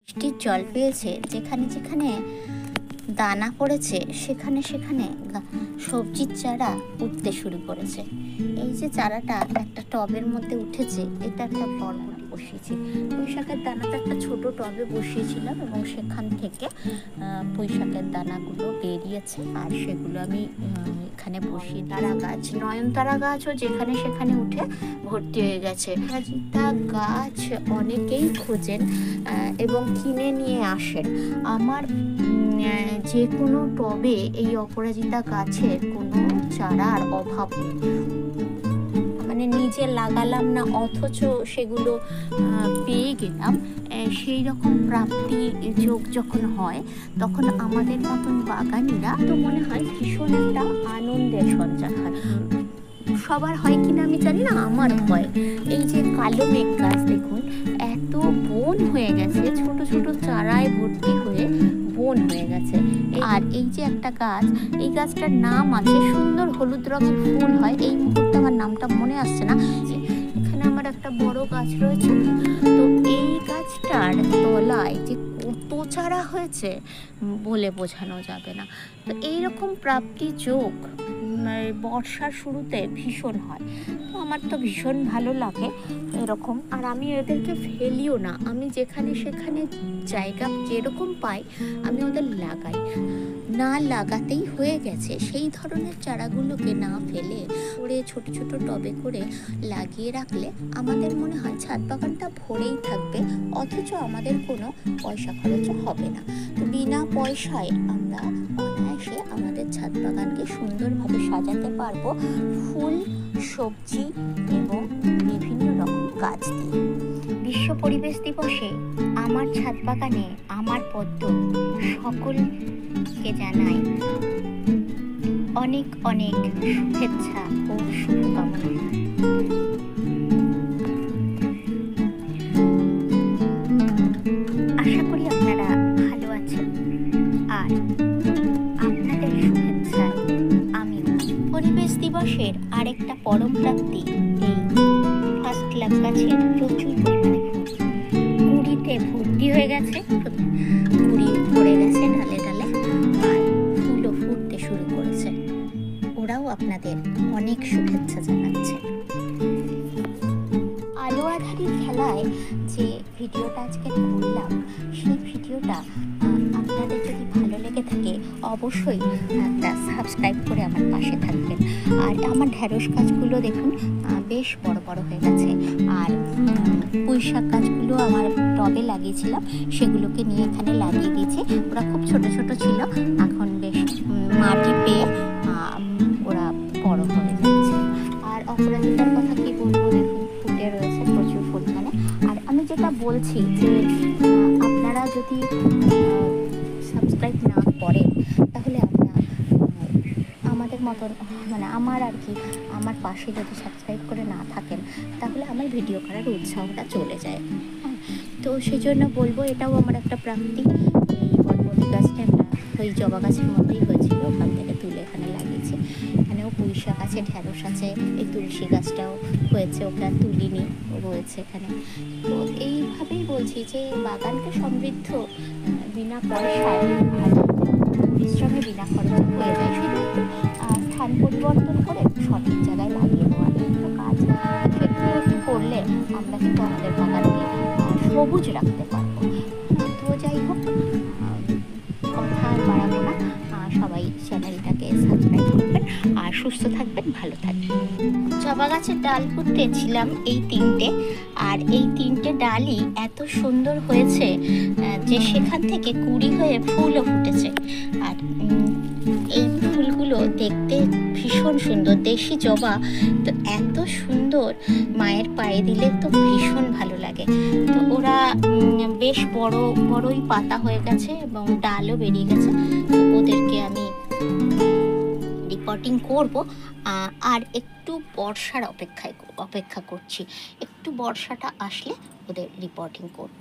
বৃষ্টির জল পেয়েছে, যেখানে যেখানে দানা পড়েছে সেখানে সেখানে সবজির চারা উঠতে শুরু করেছে। এই যে চারাটা একটা টবের মধ্যে উঠেছে, এটা একটা বরবটি বসিয়েছি। পুঁই শাকের দানাটা একটা ছোট টবে বসিয়েছিলাম এবং সেখান থেকে পুঁই শাকের দানাগুলো বেরিয়েছে আর সেগুলো আমি এখানে বসিয়ে। তারা গাছ, নয়নতারা গাছও যেখানে সেখানে উঠে ভর্তি হয়ে গেছে। অপরাজিতা গাছ অনেকেই খোঁজেন এবং কিনে নিয়ে আসেন। আমার যে কোনো টবে এই অপরাজিতা গাছের কোনো চারার অভাব নেই। মানে নিজে লাগালাম না, অথচ সেগুলো পেয়ে গেলাম, সেই রকম প্রাপ্তি যোগ যখন হয় তখন আমাদের মতন বাগানিরা তো মনে হয় ভীষণ একটা আনন্দের সঞ্চার হয়। সবার হয় কিনা আমি জানি না, আমার হয়। এই যে কালো মেঘ গাছ দেখুন, এত বন হয়ে গেছে, ছোট ছোট চারায় ভর্তি হয়ে বন হয়ে গেছে। আর এই যে একটা গাছ, এই গাছটার নাম আছে, সুন্দর হলুদ রঙের ফুল হয়, এই মুহূর্তে আমার নামটা মনে আসছে না। এখানে আমার একটা বড় গাছ রয়েছে, তো এই গাছটার তলায় যে কত চারা হয়েছে বলে বোঝানো যাবে না। তো এইরকম প্রাপ্তি যোগ বর্ষার শুরুতে ভীষণ হয়, তো আমার তো ভীষণ ভালো লাগে এরকম। আর আমি এদেরকে ফেলিও না, আমি যেখানে সেখানে জায়গা যেরকম পাই আমি ওদের লাগাই। না লাগাতেই হয়ে গেছে সেই ধরনের চারাগুলোকে না ফেলে করে ছোট ছোট টবে করে লাগিয়ে রাখলে আমাদের মনে হয় ছাদ বাগানটা ভরেই থাকবে, অথচ আমাদের কোনো পয়সা খরচও হবে না। তো বিনা পয়সায় আমরা অনায়াসে আমাদের ছাদ বাগানকে সুন্দরভাবে সাজাতে পারবো ফুল, সবজি এবং বিভিন্ন রকম গাছ দিয়ে। বিশ্ব পরিবেশ দিবসে আমার ছাদ বাগানে আমার পদ্ম সকলকে জানাই অনেক অনেক শুভেচ্ছা ও শুভকামনা। আশা করি আপনারা ভালো আছেন, আর আপনাদের শুভেচ্ছায় আমি। পরিবেশ দিবসের আরেকটা পরম প্রাপ্তি এই ফার্স্ট ক্লাস গাছের প্রচুর পরিমাণে ফুল, কুড়িতে ভর্তি হয়ে গেছে, কুড়ি পড়ে গেছে ডালে ডালে, আর ফুলও ফুটতে শুরু করেছে। ওরাও আপনাদের অনেক শুভেচ্ছা জানাচ্ছে। আলো আঁধারির খেলায় যে ভিডিওটা আজকে করলাম, সেই ভিডিওটা আপনাদের যদি ভালো লেগে থাকে অবশ্যই একটা সাবস্ক্রাইব করে আমার পাশে থাকবেন। আর আমার ঢ্যাঁড়স গাছগুলো দেখুন বেশ বড় বড় হয়ে গেছে, আর পুঁই শাক গাছগুলো আমার টবে লাগিয়েছিলাম সেগুলোকে নিয়ে এখানে লাগিয়ে দিয়েছি। ওরা খুব ছোট ছোট ছিল, এখন বেশ মাটি পেয়ে ওরা বড় হয়ে যাচ্ছে। আর অপরাজিতার কথা কি বলবো, দেখুন ফুটে রয়েছে প্রচুর পরিমাণে। আর আমি যেটা বলছি যে আপনারা যদি সাবস্ক্রাইব না করেন তাহলে আপনারা আমাদের মতন, মানে আমার আর কি, আমার পাশে যদি সাবস্ক্রাইব করে না থাকেন তাহলে আমার ভিডিও করার উৎসাহটা চলে যায়। তো সেই জন্য বলবো এটাও আমার একটা প্রাপ্তি। এই বরবটি গাছটা একটা ওই জবা গাছের মধ্যেই হয়েছিল, ওখান থেকে তুলে এখানে লাগিয়েছি। এখানেও পুঁই শাক আছে, ঢ্যাঁড়স আছে, এই তুলসী গাছটাও হয়েছে, ওটা তুলিনি, রয়েছে এখানে। তো এইভাবেই বলছি যে বাগানকে সমৃদ্ধ বিনা পয়সায় আর পরিশ্রমে বিনা খরচে হয়ে যায়, শুধু একটু স্থান পরিবর্তন করে সঠিক জায়গায় লাগিয়ে দেওয়া একটা কাজ। সেগুলো একটু করলে আমরা কিন্তু আমাদের বাগানকে সবুজ রাখতে পারবো। তো যাই হোক, কথা আর বাড়াবো না, সবাই চ্যানেলটাকে সাবস্ক্রাইব করবেন আর সুস্থ থাকবেন, ভালো থাকবেন। জবা গাছের ডাল পুঁতেছিলাম এই তিনটে, আর এই তিনটে ডালই এত সুন্দর হয়েছে যে সেখান থেকে কুড়ি হয়ে ফুলও ফুটেছে। আর এই ফুলগুলো দেখতে ভীষণ সুন্দর, দেশি জবা, তো এত সুন্দর, মায়ের পায়ে দিলে তো ভীষণ ভালো লাগে। তো ওরা বেশ বড় বড়ই পাতা হয়ে গেছে এবং ডালও বেরিয়ে গেছে, তো ওদেরকে আমি রিপোর্টিং করব। আর একটু বর্ষার অপেক্ষা করছি, একটু বর্ষাটা আসলে ওদের রিপোর্টিং করব।